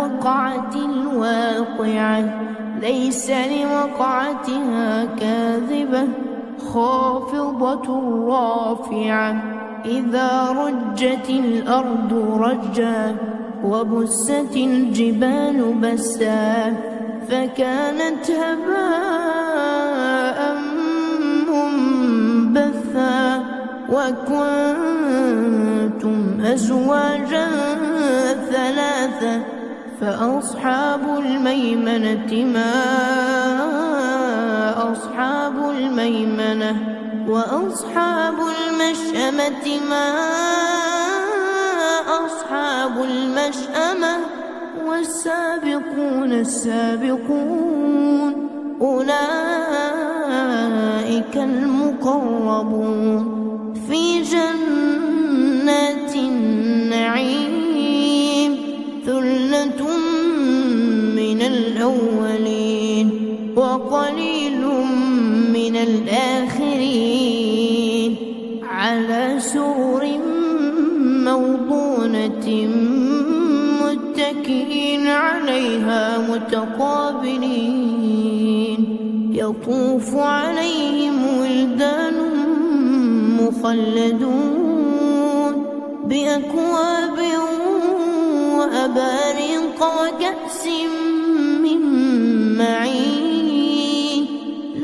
وقعت الواقعة ليس لوقعتها كاذبة خافضة رافعة إذا رجت الأرض رجا وبست الجبال بسا فكانت هباء منبثا وكنتم أزواجا ثلاثة فأصحاب الميمنة ما أصحاب الميمنة وأصحاب المشأمة ما أصحاب المشأمة والسابقون السابقون أولئك المقربون في جنات النعيم ثلة من الأولين وقليل من الآخرين على سرر موضونة متكئين عليها متقابلين يطوف عليهم ولدان مخلدون بأكواب وأباريق وكأس من معين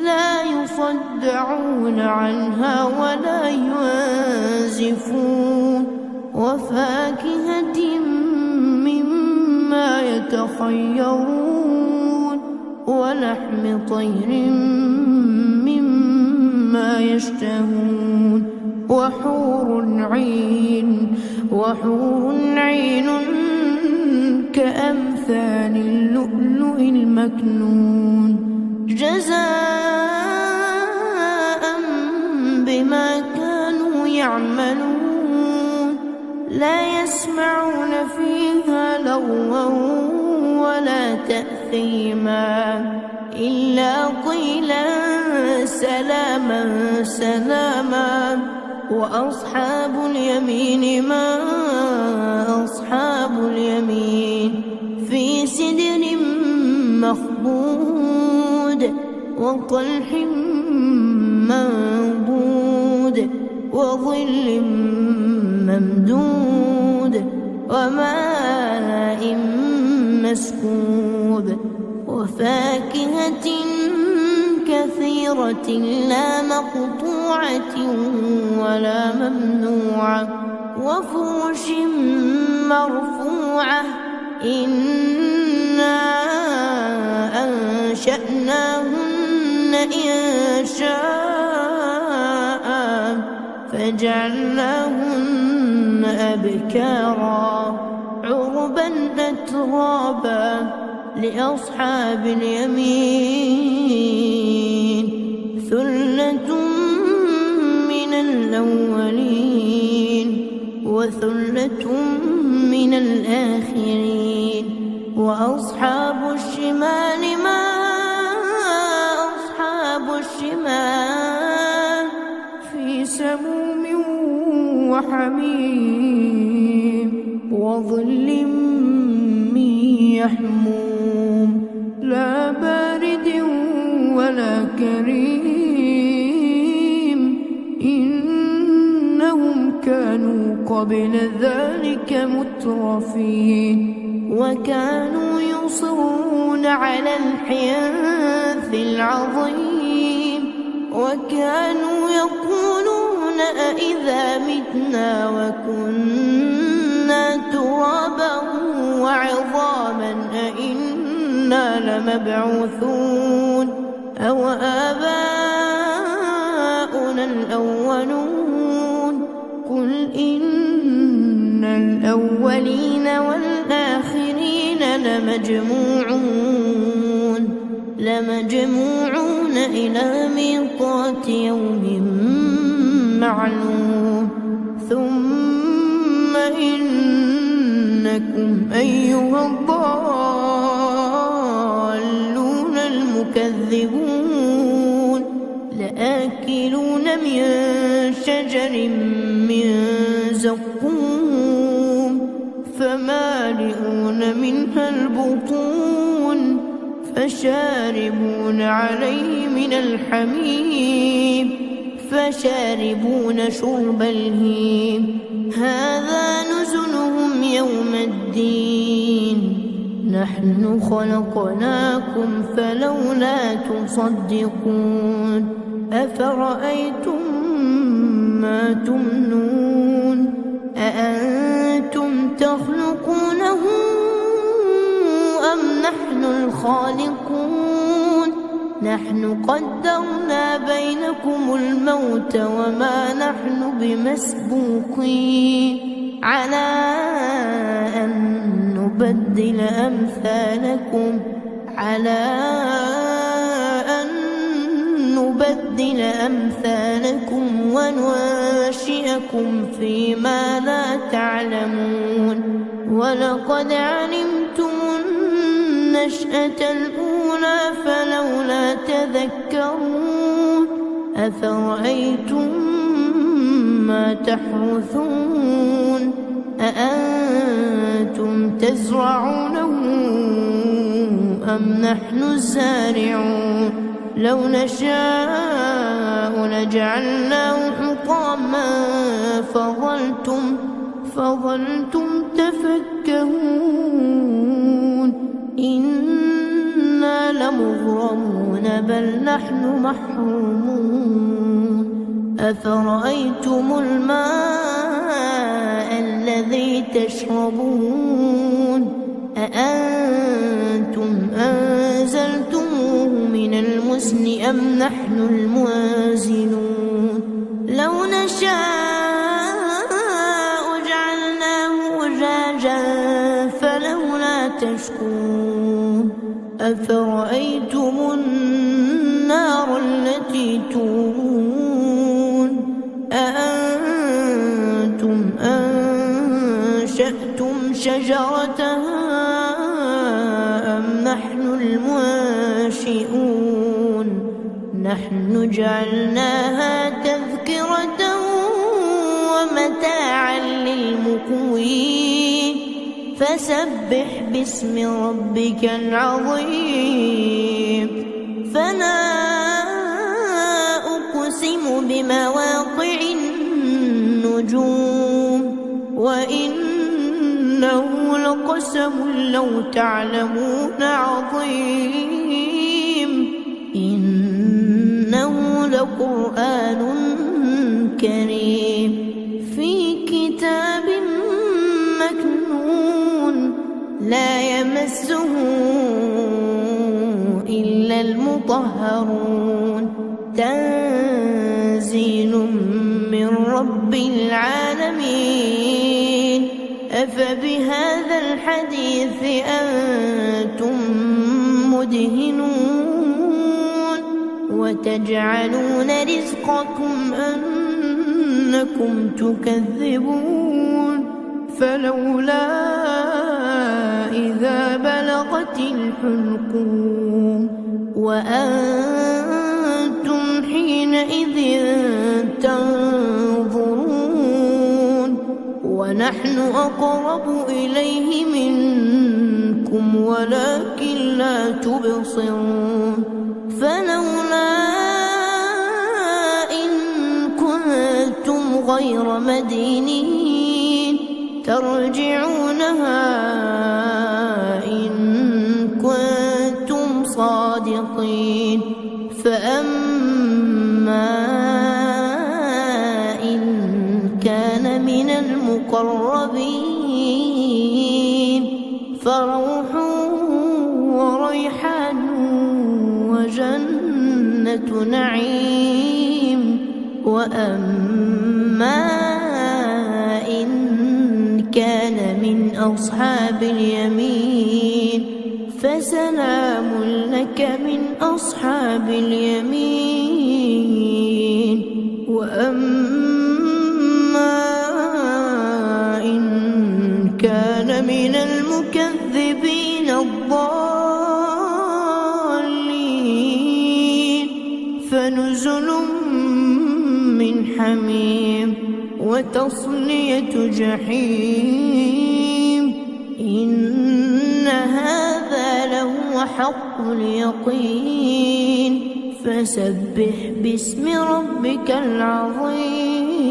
لا يصدعون عنها ولا ينزفون وفاكهة مما يتخيرون ولحم طير مما يشتهون وحور عين كأمثال اللؤلؤ المكنون جزاء بما كانوا يعملون لا يسمعون فيها لغوا ولا تأثيما إلا قيلا سلاما سلاما وأصحاب اليمين ما أصحاب اليمين في سدر مخضود وطلح منضود وظل ممدود وماء مسكوب وفاكهة كثيرة لا مقطوعة ولا ممنوعة وفرش مرفوعة إنا أنشأناهن إنشاء فجعلناهن أبكارا عربا أترابا لأصحاب اليمين ثلة من الأولين وثلة من الآخرين وأصحاب الشمال ما أصحاب الشمال في سموم وحميم وظل من يحموم لا بارد ولا كريم إنهم كانوا قبل ذلك مترفين وكانوا يصرون على الحنث العظيم وكانوا يقولون أئذا متنا وكنا ترابا وعظاما أئنا لمبعوثون أو آباؤنا الأولون قل إن الأولين والآخرين لمجموعون إلى ميقات يوم معلوم ثم إنكم أيها الضالون المكذبون لآكلون من شجر من زقوم فمالئون منها البطون فشاربون عليه من الحميم فشاربون شرب الهيم هذا نزلهم يوم الدين نحن خلقناكم فلولا تصدقون أفرأيتم ما تمنون أأنتم تخلقونه أم نحن الخالقون نحن قدرنا بينكم الموت وما نحن بمسبوقين على أن نبدل أمثالكم وننشئكم فيما لا تعلمون ولقد علمتم النشأة الأولى فلولا تذكرون أفرأيتم ما تحرثون أأنتم تزرعونه أم نحن الزارعون لو نشاء لجعلناه حطاما فظلتم تفكهون إنا لمغرمون بل نحن محرومون أفرأيتم الماء الذي تشربون أأنتم أنزلتموه من المزن أم نحن المنزلون لو نشاء جعلناه أجاجا فلولا تشكرون أفرأيتم النار التي تورون أأنتم أنشأتم شجرتها أم نحن المنشئون نحن جعلناها تذكرة ومتاعا للمقوين فسبح باسم ربك العظيم فلا أقسم بمواقع النجوم وإنه لقسم لو تعلمون عظيم إنه لقرآن كريم في كتاب مكنون لا يمسه إلا المطهرون تنزيل من رب العالمين أفبهذا الحديث أنتم مدهنون وتجعلون رزقكم أنكم تكذبون فلولا إذا بلغت الحلقوم وأنتم حينئذ تنظرون ونحن أقرب إليه منكم ولكن لا تبصرون فلولا إن كنتم غير مدينين ترجعونها إن كنتم صادقين فأما إن كان من المقربين فروح وريحان وجنة نعيم وأما إن كان من أصحاب اليمين فسلام لك من أصحاب اليمين وأما إن كان من المكذبين الضالين فنزل من حميم وتصلية جحيم حق اليقين فسبح باسم ربك العظيم.